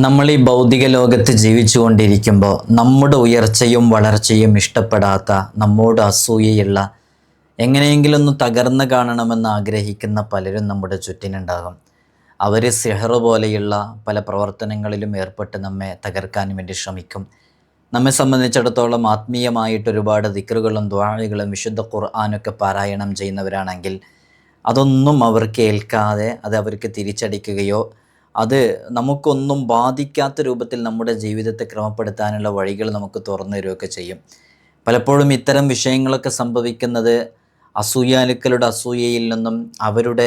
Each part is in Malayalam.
നമ്മൾ ഈ ഭൗതിക ലോകത്ത് ജീവിച്ചുകൊണ്ടിരിക്കുമ്പോൾ നമ്മുടെ ഉയർച്ചയും വളർച്ചയും ഇഷ്ടപ്പെടാത്ത, നമ്മോട് അസൂയയുള്ള, എങ്ങനെയെങ്കിലും ഒന്ന് തകർന്നു കാണണമെന്ന് ആഗ്രഹിക്കുന്ന പലരും നമ്മുടെ ചുറ്റിനുണ്ടാകും. അവർ സിഹർ പോലെയുള്ള പല പ്രവർത്തനങ്ങളിലും ഏർപ്പെട്ട് നമ്മെ തകർക്കാൻ വേണ്ടി ശ്രമിക്കും. നമ്മെ സംബന്ധിച്ചിടത്തോളം ആത്മീയമായിട്ട് ഒരുപാട് ദിക്റുകളും ദുആകളും വിശുദ്ധ ഖുർആനൊക്കെ പാരായണം ചെയ്യുന്നവരാണെങ്കിൽ അതൊന്നും അവർക്ക് ഏൽക്കാതെ അത് അവർക്ക് തിരിച്ചടിക്കുകയോ അത് നമുക്കൊന്നും ബാധിക്കാത്ത രൂപത്തിൽ നമ്മുടെ ജീവിതത്തെ ക്രമപ്പെടുത്താനുള്ള വഴികൾ നമുക്ക് തുറന്നു തരികയൊക്കെ ചെയ്യും. പലപ്പോഴും ഇത്തരം വിഷയങ്ങളൊക്കെ സംഭവിക്കുന്നത് അസൂയാലുക്കളുടെ അസൂയയിൽ നിന്നും അവരുടെ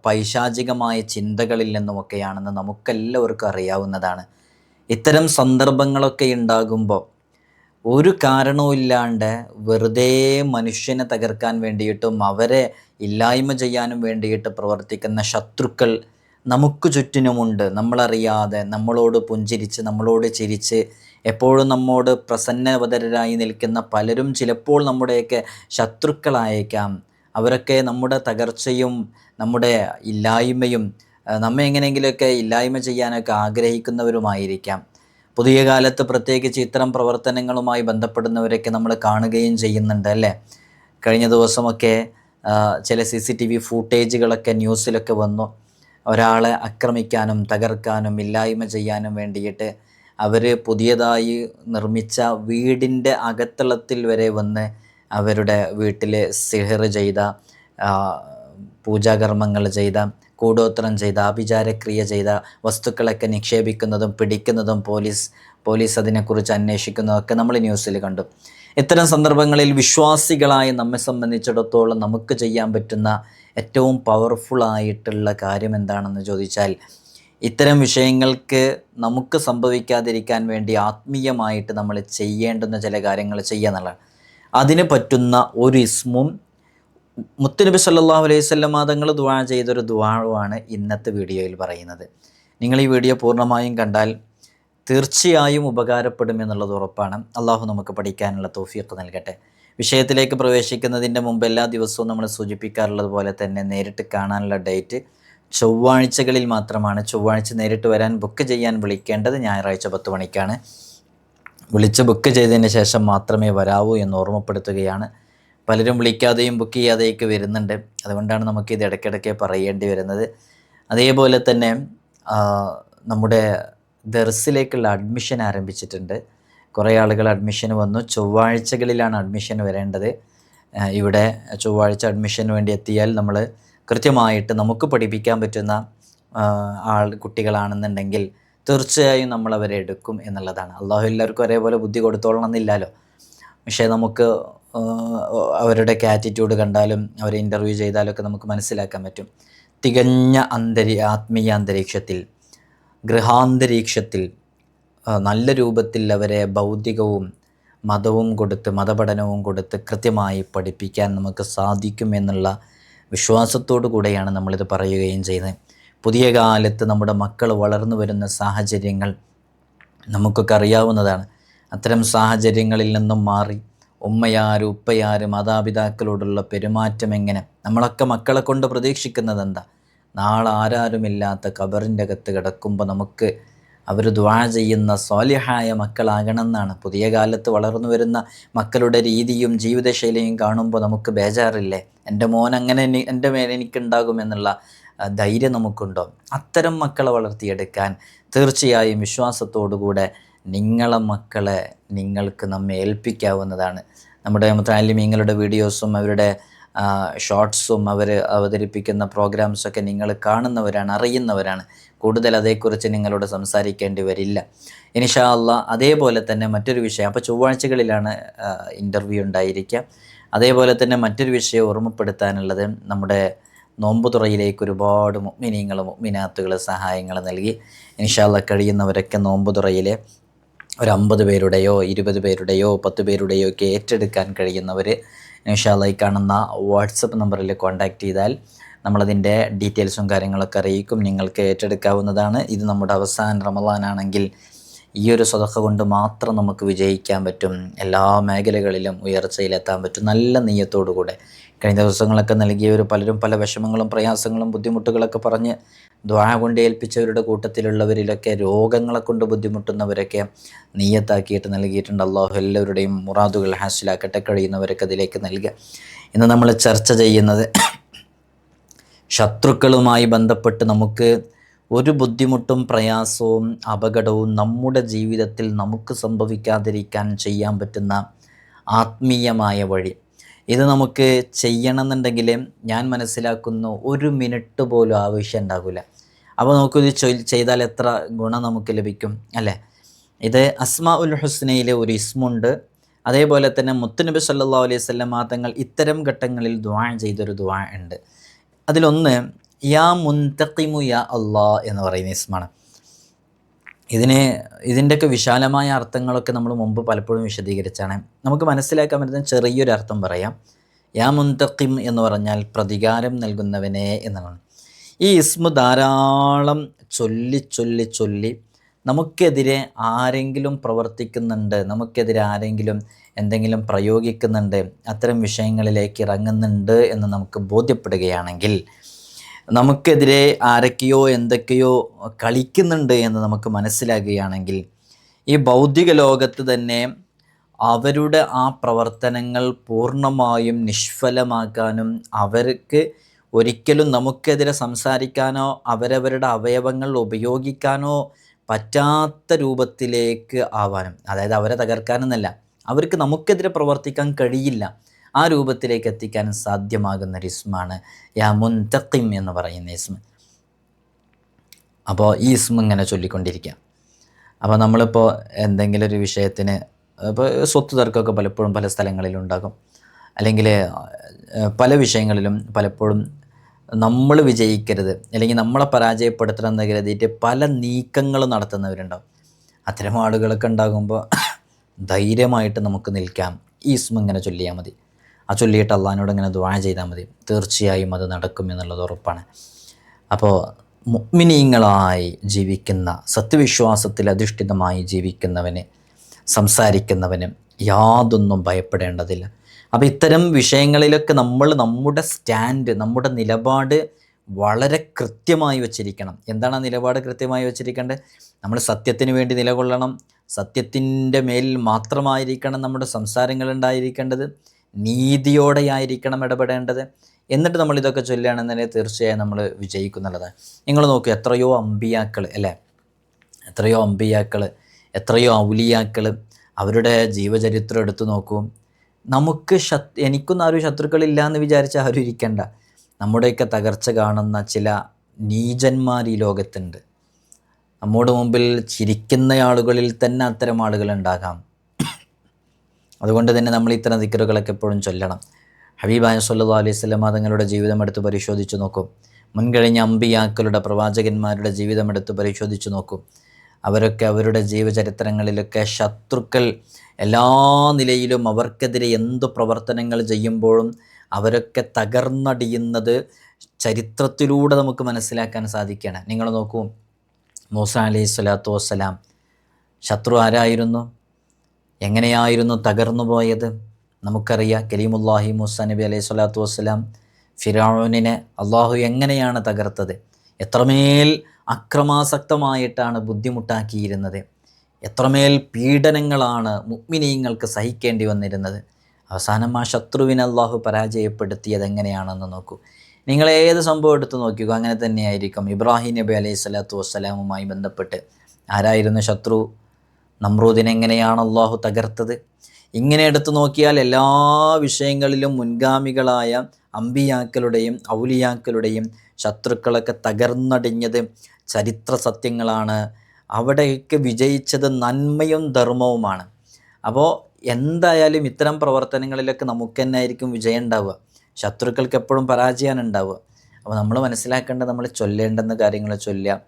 പൈശാചികമായ ചിന്തകളിൽ നിന്നുമൊക്കെയാണെന്ന് നമുക്കെല്ലാവർക്കും അറിയാവുന്നതാണ്. ഇത്തരം സന്ദർഭങ്ങളൊക്കെ ഉണ്ടാകുമ്പോൾ ഒരു കാരണവുമില്ലാണ്ട് വെറുതെ മനുഷ്യനെ തകർക്കാൻ വേണ്ടിയിട്ടും അവരെ ഇല്ലായ്മ ചെയ്യാനും വേണ്ടിയിട്ട് പ്രവർത്തിക്കുന്ന ശത്രുക്കൾ നമുക്ക് ചുറ്റിനുമുണ്ട്. നമ്മളറിയാതെ നമ്മളോട് പുഞ്ചിരിച്ച്, നമ്മളോട് ചിരിച്ച്, എപ്പോഴും നമ്മോട് പ്രസന്നവദരായി നിൽക്കുന്ന പലരും ചിലപ്പോൾ നമ്മുടെയൊക്കെ ശത്രുക്കളായേക്കാം. അവരൊക്കെ നമ്മുടെ തകർച്ചയും നമ്മുടെ ഇല്ലായ്മയും നമ്മെ എങ്ങനെയെങ്കിലുമൊക്കെ ഇല്ലായ്മ ചെയ്യാനൊക്കെ ആഗ്രഹിക്കുന്നവരുമായിരിക്കാം. പുതിയ കാലത്ത് പ്രത്യേകിച്ച് ഇത്തരം പ്രവർത്തനങ്ങളുമായി ബന്ധപ്പെടുന്നവരൊക്കെ നമ്മൾ കാണുകയും ചെയ്യുന്നുണ്ട് അല്ലേ. കഴിഞ്ഞ ദിവസമൊക്കെ ചില CCTV ഫൂട്ടേജുകളൊക്കെ ന്യൂസിലൊക്കെ വന്നു. ഒരാളെ ആക്രമിക്കാനും തകർക്കാനും ഇല്ലായ്മ ചെയ്യാനും വേണ്ടിയിട്ട് അവർ പുതിയതായി നിർമ്മിച്ച വീടിൻ്റെ അകത്തളത്തിൽ വരെ വന്ന് അവരുടെ വീട്ടിൽ സിഹർ ചെയ്ത, പൂജാകർമ്മങ്ങൾ ചെയ്ത, കൂടോത്രം ചെയ്ത, ആഭിചാരക്രിയ ചെയ്ത വസ്തുക്കളൊക്കെ നിക്ഷേപിക്കുന്നതും പിടിക്കുന്നതും പോലീസ് അതിനെക്കുറിച്ച് അന്വേഷിക്കുന്നതൊക്കെ നമ്മൾ ന്യൂസിൽ കണ്ടു. ഇത്തരം സന്ദർഭങ്ങളിൽ വിശ്വാസികളായ നമ്മെ സംബന്ധിച്ചിടത്തോളം നമുക്ക് ചെയ്യാൻ പറ്റുന്ന ഏറ്റവും പവർഫുള്ളായിട്ടുള്ള കാര്യം എന്താണെന്ന് ചോദിച്ചാൽ, ഇത്തരം വിഷയങ്ങൾക്ക് നമുക്ക് സംഭവിക്കാതിരിക്കാൻ വേണ്ടി ആത്മീയമായിട്ട് നമ്മൾ ചെയ്യേണ്ടുന്ന ചില കാര്യങ്ങൾ ചെയ്യുക എന്നുള്ളതാണ്. അതിന് പറ്റുന്ന ഒരു ഇസ്മും മുത്തുനബി സല്ലല്ലാഹു അലൈഹി വസല്ലം തങ്ങൾ ദുആ ചെയ്തൊരു ദുആവാണ് ഇന്നത്തെ വീഡിയോയിൽ പറയുന്നത്. നിങ്ങൾ ഈ വീഡിയോ പൂർണ്ണമായും കണ്ടാൽ തീർച്ചയായും ഉപകാരപ്പെടുമെന്നുള്ളത് ഉറപ്പാണ്. അള്ളാഹു നമുക്ക് പഠിക്കാനുള്ള തൗഫീഖ് നൽകട്ടെ. വിഷയത്തിലേക്ക് പ്രവേശിക്കുന്നതിൻ്റെ മുമ്പ് എല്ലാ ദിവസവും നമ്മൾ സൂചിപ്പിക്കാറുള്ളത് പോലെ തന്നെ നേരിട്ട് കാണാനുള്ള ഡേറ്റ് ചൊവ്വാഴ്ചകളിൽ മാത്രമാണ്. ചൊവ്വാഴ്ച നേരിട്ട് വരാൻ ബുക്ക് ചെയ്യാൻ വിളിക്കേണ്ടത് ഞായറാഴ്ച 10 മണിക്കാണ്. വിളിച്ച് ബുക്ക് ചെയ്തതിന് ശേഷം മാത്രമേ വരാവൂ എന്ന് ഓർമ്മപ്പെടുത്തുകയാണ്. പലരും വിളിക്കാതെയും ബുക്ക് ചെയ്യാതെയൊക്കെ വരുന്നുണ്ട്. അതുകൊണ്ടാണ് നമുക്കിത് ഇടയ്ക്കിടയ്ക്ക് പറയേണ്ടി വരുന്നത്. അതേപോലെ തന്നെ നമ്മുടെ ദർസിലേക്കുള്ള അഡ്മിഷൻ ആരംഭിച്ചിട്ടുണ്ട്. കുറേ ആളുകൾ അഡ്മിഷന് വന്നു. ചൊവ്വാഴ്ചകളിലാണ് അഡ്മിഷൻ വരേണ്ടത്. ഇവിടെ ചൊവ്വാഴ്ച അഡ്മിഷന് വേണ്ടി എത്തിയാൽ നമ്മൾ കൃത്യമായിട്ട് നമുക്ക് പഠിപ്പിക്കാൻ പറ്റുന്ന കുട്ടികളാണെന്നുണ്ടെങ്കിൽ തീർച്ചയായും നമ്മൾ അവരെ എടുക്കും എന്നുള്ളതാണ്. അള്ളാഹു എല്ലാവർക്കും ഒരേപോലെ ബുദ്ധി കൊടുത്തോളണം എന്നില്ലല്ലോ. പക്ഷേ നമുക്ക് അവരുടെ ആറ്റിറ്റ്യൂഡ് കണ്ടാലും അവരെ ഇൻ്റർവ്യൂ ചെയ്താലൊക്കെ നമുക്ക് മനസ്സിലാക്കാൻ പറ്റും. തികഞ്ഞ ആത്മീയ അന്തരീക്ഷത്തിൽ, ഗൃഹാന്തരീക്ഷത്തിൽ നല്ല രൂപത്തിൽ അവരെ ഭൗതികവും മതവും കൊടുത്ത്, മതപഠനവും കൊടുത്ത് കൃത്യമായി പഠിപ്പിക്കാൻ നമുക്ക് സാധിക്കുമെന്നുള്ള വിശ്വാസത്തോടു കൂടെയാണ് നമ്മളിത് പറയുകയും ചെയ്യുന്നത്. പുതിയ കാലത്ത് നമ്മുടെ മക്കൾ വളർന്നു വരുന്ന സാഹചര്യങ്ങൾ നമുക്കൊക്കെ അറിയാവുന്നതാണ്. അത്തരം സാഹചര്യങ്ങളിൽ നിന്നും മാറി ഉമ്മയാര് ഉപ്പയാര് മാതാപിതാക്കളോടുള്ള പെരുമാറ്റം എങ്ങനെ, നമ്മളൊക്കെ മക്കളെ കൊണ്ട് പ്രതീക്ഷിക്കുന്നത് എന്താ? നാളെ ആരാരുമില്ലാത്ത ഖബറിൻ്റെ അകത്ത് കിടക്കുമ്പോൾ നമുക്ക് അവർ ദുആ ചെയ്യുന്ന സ്വാലിഹായ മക്കളാകണമെന്നാണ്. പുതിയ കാലത്ത് വളർന്നു വരുന്ന മക്കളുടെ രീതിയും ജീവിതശൈലിയും കാണുമ്പോൾ നമുക്ക് ബേജാറില്ലേ? എൻ്റെ മോൻ അങ്ങനെ എൻ്റെ മേലെ എനിക്കുണ്ടാകുമെന്നുള്ള ധൈര്യം നമുക്കുണ്ടോ? അത്തരം മക്കളെ വളർത്തിയെടുക്കാൻ തീർച്ചയായും വിശ്വാസത്തോടുകൂടെ നിങ്ങളെ മക്കളെ നിങ്ങൾക്ക് നമ്മെ ഏൽപ്പിക്കാവുന്നതാണ്. നമ്മുടെ മുത്തഅല്ലിമീങ്ങളുടെ വീഡിയോസും അവരുടെ ഷോർട്സും അവർ അവതരിപ്പിക്കുന്ന പ്രോഗ്രാംസൊക്കെ നിങ്ങൾ കാണുന്നവരാണ്, അറിയുന്നവരാണ്. കൂടുതൽ അതേക്കുറിച്ച് നിങ്ങളോട് സംസാരിക്കേണ്ടി വരില്ല ഇൻഷാ അല്ലാഹ്. അതേപോലെ തന്നെ മറ്റൊരു വിഷയം, അപ്പോൾ ചൊവ്വാഴ്ചകളിലാണ് ഇൻ്റർവ്യൂ ഉണ്ടായിരിക്കുക. അതേപോലെ തന്നെ മറ്റൊരു വിഷയം ഓർമ്മപ്പെടുത്താനുള്ളത്, നമ്മുടെ നോമ്പുതുറയിലേക്ക് ഒരുപാട് മുഅ്മിനീങ്ങൾ മുഅ്മിനാത്തുകൾ സഹായങ്ങൾ നൽകി. ഇൻഷാ അല്ലാഹ് കഴിയുന്നവരൊക്കെ നോമ്പുതുറയിലെ ഒരു 50 പേരുടെയോ 20 പേരുടെയോ 10 പേരുടെയോ ഒക്കെ ഏറ്റെടുക്കാൻ കഴിയുന്നവർ ഇൻഷാ അല്ലാഹ് ഈ കാണുന്ന വാട്സപ്പ് നമ്പറിൽ കോൺടാക്റ്റ് ചെയ്താൽ നമ്മളതിൻ്റെ ഡീറ്റെയിൽസും കാര്യങ്ങളൊക്കെ അറിയിക്കും. നിങ്ങൾക്ക് ഏറ്റെടുക്കാവുന്നതാണ്. ഇത് നമ്മുടെ അവസാന റമളാനാണെങ്കിൽ ഈ ഒരു സ്വതക്ക കൊണ്ട് മാത്രം നമുക്ക് വിജയിക്കാൻ പറ്റും. എല്ലാ മേഖലകളിലും ഉയർച്ചയിലെത്താൻ പറ്റും. നല്ല നിയ്യത്തോടു കൂടെ കഴിഞ്ഞ ദിവസങ്ങളൊക്കെ നൽകിയവർ പലരും പല വിഷമങ്ങളും പ്രയാസങ്ങളും ബുദ്ധിമുട്ടുകളൊക്കെ പറഞ്ഞ് ദ്വാ കൊണ്ട് ഏൽപ്പിച്ചവരുടെ കൂട്ടത്തിലുള്ളവരിലൊക്കെ രോഗങ്ങളെ കൊണ്ട് ബുദ്ധിമുട്ടുന്നവരൊക്കെ നീയത്താക്കിയിട്ട് നൽകിയിട്ടുണ്ട്. അള്ളാഹു എല്ലാവരുടെയും മുറാദുകൾ ഹാസിലാക്കട്ടെ. കഴിയുന്നവരൊക്കെ അതിലേക്ക് നൽകുക. ഇന്ന് നമ്മൾ ചർച്ച ചെയ്യുന്നത് ശത്രുക്കളുമായി ബന്ധപ്പെട്ട് നമുക്ക് ഒരു ബുദ്ധിമുട്ടും പ്രയാസവും അപകടവും നമ്മുടെ ജീവിതത്തിൽ നമുക്ക് സംഭവിക്കാതിരിക്കാൻ ചെയ്യാൻ പറ്റുന്ന ആത്മീയമായ വഴി. ഇത് നമുക്ക് ചെയ്യണമെന്നുണ്ടെങ്കിൽ ഞാൻ മനസ്സിലാക്കുന്നു 1 മിനിറ്റ് പോലും ആവശ്യം ഉണ്ടാകില്ല. അപ്പോൾ നമുക്കിത് ചെയ്താൽ എത്ര ഗുണം നമുക്ക് ലഭിക്കും അല്ലേ? ഇത് അസ്മാ ഉൽ ഹുസ്നയിലെ ഒരു ഇസ്മുണ്ട്. അതേപോലെ തന്നെ മുത്തുനബി സല്ലല്ലാഹു അലൈഹി വസല്ലം തങ്ങൾ ഇത്തരം ഘട്ടങ്ങളിൽ ദുആ ചെയ്തൊരു ദുആ ഉണ്ട്. അതിലൊന്ന് യാ മുൻതഖിമു യാ അല്ലാ എന്ന് പറയുന്ന ഇസ്മാണ്. ഇതിൻ്റെയൊക്കെ വിശാലമായ അർത്ഥങ്ങളൊക്കെ നമ്മൾ മുമ്പ് പലപ്പോഴും വിശദീകരിച്ചാണ്. നമുക്ക് മനസ്സിലാക്കാൻ പറ്റുന്ന ചെറിയൊരു അർത്ഥം പറയാം. യാ മുൻതഖിം എന്ന് പറഞ്ഞാൽ പ്രതികാരം നൽകുന്നവനെ എന്നാണ്. ഈ ഇസ്മു ധാരാളം ചൊല്ലി നമുക്കെതിരെ ആരെങ്കിലും പ്രവർത്തിക്കുന്നുണ്ട്, നമുക്കെതിരെ ആരെങ്കിലും എന്തെങ്കിലും പ്രയോഗിക്കുന്നുണ്ട്, അത്തരം വിഷയങ്ങളിലേക്ക് ഇറങ്ങുന്നുണ്ട് എന്ന് നമുക്ക് ബോധ്യപ്പെടുകയാണെങ്കിൽ, നമുക്കെതിരെ ആരൊക്കെയോ എന്തൊക്കെയോ കളിക്കുന്നുണ്ട് എന്ന് നമുക്ക് മനസ്സിലാകുകയാണെങ്കിൽ, ഈ ഭൗതിക ലോകത്ത് തന്നെ അവരുടെ ആ പ്രവർത്തനങ്ങൾ പൂർണ്ണമായും നിഷ്ഫലമാക്കാനും അവർക്ക് ഒരിക്കലും നമുക്കെതിരെ സംസാരിക്കാനോ അവരവരുടെ അവയവങ്ങൾ ഉപയോഗിക്കാനോ പറ്റാത്ത രൂപത്തിലേക്ക് ആവാനും, അതായത് അവരെ തകർക്കാനെന്നല്ല, അവർക്ക് നമുക്കെതിരെ പ്രവർത്തിക്കാൻ കഴിയില്ല, ആ രൂപത്തിലേക്ക് എത്തിക്കാൻ സാധ്യമാകുന്ന ഒരു ഇസ്മാണ് യാ മുൻതഖിം എന്ന് പറയുന്ന ഇസ്മ. അപ്പോൾ ഈ ഇസ്മ ഇങ്ങനെ ചൊല്ലിക്കൊണ്ടിരിക്കുക. അപ്പോൾ നമ്മളിപ്പോൾ എന്തെങ്കിലും ഒരു വിഷയത്തിന്, ഇപ്പോൾ സ്വത്ത് തർക്കമൊക്കെ പലപ്പോഴും പല സ്ഥലങ്ങളിലുണ്ടാകും, അല്ലെങ്കിൽ പല വിഷയങ്ങളിലും പലപ്പോഴും നമ്മൾ വിജയിക്കരുത് അല്ലെങ്കിൽ നമ്മളെ പരാജയപ്പെടുത്തണം എന്ന് കരുതിയിട്ട് പല നീക്കങ്ങളും നടത്തുന്നവരുണ്ടാവും. അത്തരം ആളുകളൊക്കെ ഉണ്ടാകുമ്പോൾ ധൈര്യമായിട്ട് നമുക്ക് നിൽക്കാം. ഈ ഇസ്മ ഇങ്ങനെ ചൊല്ലിയാൽ മതി. ആ ചൊല്ലിയിട്ട് അള്ളാഹിനോട് ഇങ്ങനെ ദുആ ചെയ്താൽ മതി. തീർച്ചയായും അത് നടക്കും എന്നുള്ളത് ഉറപ്പാണ്. അപ്പോൾ മുഅ്മിനീങ്ങളായി ജീവിക്കുന്ന, സത്യവിശ്വാസത്തിൽ അധിഷ്ഠിതമായി ജീവിക്കുന്നവന്, സംസാരിക്കുന്നവന് യാതൊന്നും ഭയപ്പെടേണ്ടതില്ല. അപ്പോൾ ഇത്തരം വിഷയങ്ങളിലൊക്കെ നമ്മൾ നമ്മുടെ സ്റ്റാൻഡ്, നമ്മുടെ നിലപാട് വളരെ കൃത്യമായി വച്ചിരിക്കണം. എന്താണ് ആ നിലപാട് കൃത്യമായി വച്ചിരിക്കേണ്ടത്? നമ്മൾ സത്യത്തിന് വേണ്ടി നിലകൊള്ളണം. സത്യത്തിൻ്റെ മേലിൽ മാത്രമായിരിക്കണം നമ്മുടെ സംസാരങ്ങൾ ഉണ്ടായിരിക്കേണ്ടത്. നീതിയോടെയായിരിക്കണം ഇടപെടേണ്ടത്. എന്നിട്ട് നമ്മൾ ഇതൊക്കെ ചൊല്ലുകയാണെന്നുണ്ടെങ്കിൽ തീർച്ചയായും നമ്മൾ വിജയിക്കുന്നുള്ളതാണ്. നിങ്ങൾ നോക്കൂ, എത്രയോ അമ്പിയാക്കൾ അല്ലേ, എത്രയോ അമ്പിയാക്കൾ, എത്രയോ ഔലിയാക്കൾ, അവരുടെ ജീവചരിത്രം എടുത്തു നോക്കൂ. നമുക്ക് എനിക്കൊന്നും ആരും ശത്രുക്കളില്ല എന്ന് വിചാരിച്ച് ആരും ഇരിക്കേണ്ട. നമ്മുടെയൊക്കെ തകർച്ച കാണുന്ന ചില നീചന്മാർ ഈ ലോകത്തുണ്ട്. നമ്മുടെ മുമ്പിൽ ചിരിക്കുന്ന ആളുകളിൽ തന്നെ അത്തരം ആളുകളുണ്ടാകാം. അതുകൊണ്ട് തന്നെ നമ്മൾ ഇത്തരം ദിക്റുകളൊക്കെ എപ്പോഴും ചൊല്ലണം. ഹബീബായ സല്ലല്ലാഹു അലൈഹി വസല്ലം തങ്ങളുടെ ജീവിതം എടുത്ത് പരിശോധിച്ച് നോക്കും. മുൻകഴിഞ്ഞ അമ്പിയാക്കളുടെ, പ്രവാചകന്മാരുടെ ജീവിതം എടുത്ത് പരിശോധിച്ച് നോക്കും. അവരൊക്കെ അവരുടെ ജീവചരിത്രങ്ങളിലൊക്കെ ശത്രുക്കൾ എല്ലാ നിലയിലും അവർക്കെതിരെ എന്തു പ്രവർത്തനങ്ങൾ ചെയ്യുമ്പോഴും അവരൊക്കെ തകർന്നടിയുന്നത് ചരിത്രത്തിലൂടെ നമുക്ക് മനസ്സിലാക്കാൻ സാധിക്കുകയാണ്. നിങ്ങൾ നോക്കൂ, മൂസ അലൈഹി സ്വലാത്തു വസ്സലാം ശത്രു ആരായിരുന്നു? എങ്ങനെയായിരുന്നു തകർന്നു പോയത്? നമുക്കറിയാം. കലീമുല്ലാഹി മൂസ നബി അലൈഹി സ്വലാത്തു വസ്സലാം ഫിർഔനിനെ അള്ളാഹു എങ്ങനെയാണ് തകർത്തത്? എത്രമേൽ അക്രമാസക്തമായിട്ടാണ് ബുദ്ധിമുട്ടാക്കിയിരുന്നത്, എത്രമേൽ പീഡനങ്ങളാണ് മുഅ്മിനീങ്ങൾക്ക് സഹിക്കേണ്ടി വന്നിരുന്നത്. അവസാനം ആ ശത്രുവിനെ അള്ളാഹു പരാജയപ്പെടുത്തിയത് എങ്ങനെയാണെന്ന് നോക്കൂ. നിങ്ങൾ ഏത് സംഭവം എടുത്ത് നോക്കുക, അങ്ങനെ തന്നെയായിരിക്കും. ഇബ്രാഹിം നബി അലൈഹി സ്വലാത്തു വസ്സലാമുമായി ബന്ധപ്പെട്ട് ആരായിരുന്നു ശത്രു? നമ്രൂദിനെ എങ്ങനെയാണ് അള്ളാഹു തകർത്തത്? ഇങ്ങനെ എടുത്തു നോക്കിയാൽ എല്ലാ വിഷയങ്ങളിലും മുൻഗാമികളായ അമ്പിയാക്കളുടെയും ഔലിയാക്കളുടെയും ശത്രുക്കളൊക്കെ തകർന്നടിഞ്ഞത് ചരിത്ര സത്യങ്ങളാണ്. അവിടെയൊക്കെ വിജയിച്ചത് നന്മയും ധർമ്മവുമാണ്. അപ്പോൾ എന്തായാലും ഇത്തരം പ്രവർത്തനങ്ങളിലൊക്കെ നമുക്ക് തന്നെ ആയിരിക്കും വിജയം ഉണ്ടാവുക, ശത്രുക്കൾക്ക് എപ്പോഴും പരാജയമാണ് ഉണ്ടാവുക. അപ്പോൾ നമ്മൾ മനസ്സിലാക്കേണ്ടത്, നമ്മൾ ചൊല്ലേണ്ടുന്ന കാര്യങ്ങൾ ചൊല്ലുക,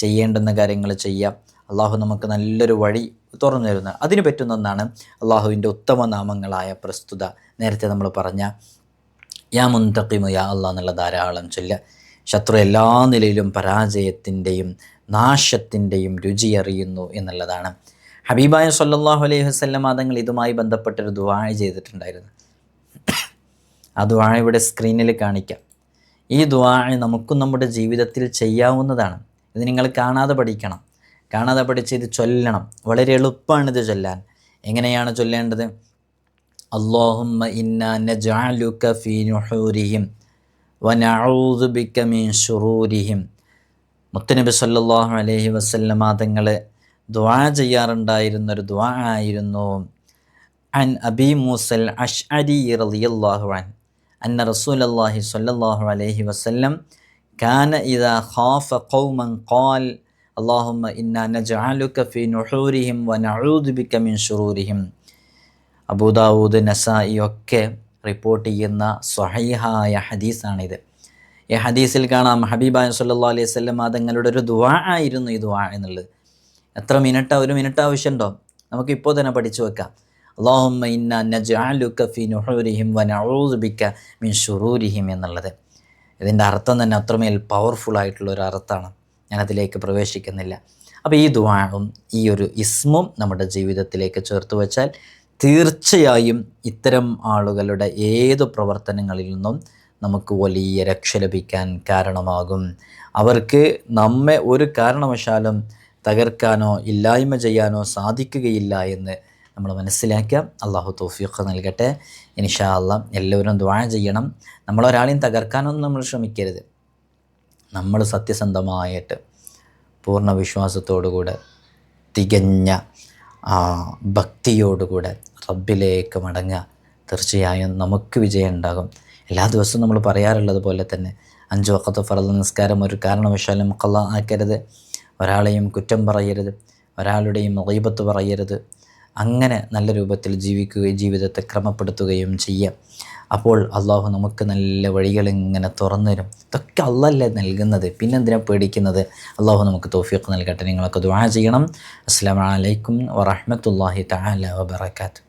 ചെയ്യേണ്ടുന്ന കാര്യങ്ങൾ ചെയ്യുക. അള്ളാഹു നമുക്ക് നല്ലൊരു വഴി തുറന്നു തരുന്നത്. അതിന് പറ്റുന്ന ഒന്നാണ് അള്ളാഹുവിൻ്റെ ഉത്തമ നാമങ്ങളായ പ്രസ്തുത നേരത്തെ നമ്മൾ പറഞ്ഞ യാ മുൻതഖിമു യാ അല്ലാ എന്നുള്ള ധാരാളം ചൊല്ലുക. ശത്രു എല്ലാ നിലയിലും പരാജയത്തിൻ്റെയും നാശത്തിൻ്റെയും രുചി അറിയുന്നു എന്നുള്ളതാണ്. ഹബീബായ സല്ലല്ലാഹു അലൈഹി വസല്ലം തങ്ങൾ ഇതുമായി ബന്ധപ്പെട്ടൊരു ദുആ ചെയ്തിട്ടുണ്ടായിരുന്നു. ആ ദുആ ഇവിടെ സ്ക്രീനിൽ കാണിക്കാം. ഈ ദുആ നമുക്കും നമ്മുടെ ജീവിതത്തിൽ ചെയ്യാവുന്നതാണ്. ഇത് നിങ്ങൾ കാണാതെ പഠിക്കണം, കാണാതെ പഠിച്ച് ഇത് ചൊല്ലണം. വളരെ എളുപ്പമാണിത് ചൊല്ലാൻ. എങ്ങനെയാണ് ചൊല്ലേണ്ടത്? അല്ലാഹുമ്മ ഇന്നാ നജ്അലുക ഫീ നുഹൂരിഹിം വനഊദു ബിക മിൻ ശുറൂരിഹിം. മുത്തുനബി സല്ലല്ലാഹു അലൈഹി വസല്ലമ തങ്ങൾ ദുആ ചെയ്യാറുണ്ടായിരുന്നൊരു ദുആ ആയിരുന്നു. അൻ അബീ മൂസൽ അശ്അരി റളിയല്ലാഹു അൻഹു അന്ന റസൂലല്ലാഹി സ്വല്ലല്ലാഹു അലൈഹി വസല്ലം കാന ഇദാ ഖാഫ ഖൗമൻ ഖാൽ അല്ലാഹുമ്മ ഇന്നാ നജ്അലുക ഫീ നുഹൂരിഹിം വനഊദു ബിക മിൻ ശുറൂരിഹിം. അബൂദാവൂദ്, നസായി ഒക്കെ റിപ്പോർട്ട് ചെയ്യുന്ന സ്വഹീഹായ ഹദീസാണിത്. ഈ ഹദീസിൽ കാണാം ഹബീബായ സല്ലല്ലാഹു അലൈഹി വസല്ലം തങ്ങളുടെ ഒരു ദുആ ആയിരുന്നു ഈ ദുആ എന്നുള്ളത്. എത്ര മിനിറ്റാണ്? 1 മിനിറ്റ് ആവശ്യമുണ്ടോ? നമുക്കിപ്പോൾ തന്നെ പഠിച്ചു വെക്കാം. അല്ലാഹുമ്മ ഇന്നാ നജ്അലുക ഫീ നുഹൂരിഹിം വനഊദു ബിക മിൻ ശുറൂരിഹിം എന്നുള്ളത്. ഇതിൻ്റെ അർത്ഥം തന്നെ അത്രമേൽ പവർഫുൾ ആയിട്ടുള്ളൊരു അർത്ഥമാണ്. ഞാനതിലേക്ക് പ്രവേശിക്കുന്നില്ല. അപ്പോൾ ഈ ദുആവും ഈ ഒരു ഇസ്മും നമ്മുടെ ജീവിതത്തിലേക്ക് ചേർത്ത് വെച്ചാൽ തീർച്ചയായും ഇത്തരം ആളുകളുടെ ഏതു പ്രവർത്തനങ്ങളിൽ നിന്നും നമുക്ക് വലിയ രക്ഷ ലഭിക്കാൻ കാരണമാകും. അവർക്ക് നമ്മെ ഒരു കാരണവശാലും തകർക്കാനോ ഇല്ലായ്മ ചെയ്യാനോ സാധിക്കുകയില്ല എന്ന് നമ്മൾ മനസ്സിലാക്കുക. അള്ളാഹു തൗഫീഖ് നൽകട്ടെ. ഇൻഷാ അല്ലാഹ് എല്ലാവരും ദുആ ചെയ്യണം. നമ്മളൊരാളെയും തകർക്കാനൊന്നും നമ്മൾ ശ്രമിക്കരുത്. നമ്മൾ സത്യസന്ധമായിട്ട് പൂർണ്ണ വിശ്വാസത്തോടുകൂടെ തികഞ്ഞ ഭക്തിയോടുകൂടെ റബ്ബിലേക്ക് മടങ്ങുക. തീർച്ചയായും നമുക്ക് വിജയം ഉണ്ടാകും. എല്ലാ ദിവസവും നമ്മൾ പറയാറുള്ളത് പോലെ തന്നെ 5 വഖത്ത് ഫർള് നിസ്കാരം ഒരു കാരണവശാലും ഖളാ ആക്കരുത്. ഒരാളെയും കുറ്റം പറയരുത്, ഒരാളുടെയും ഗീബത്ത് പറയരുത്. അങ്ങനെ നല്ല രൂപത്തിൽ ജീവിക്കുകയും ജീവിതത്തെ ക്രമപ്പെടുത്തുകയും ചെയ്യാം. അപ്പോൾ അള്ളാഹു നമുക്ക് നല്ല വഴികൾ ഇങ്ങനെ തുറന്നു തരും. ഇതൊക്കെ അള്ളാഹല്ലേ നൽകുന്നത്, പിന്നെന്തിനാ പേടിക്കുന്നത്? അള്ളാഹു നമുക്ക് തൗഫീഖ് നൽകട്ടെ. നിങ്ങളൊക്കെ ദുആ ചെയ്യണം. അസ്സലാമു അലൈക്കും വറഹ്മത്തുള്ളാഹി തആല വബറകാതുഹു.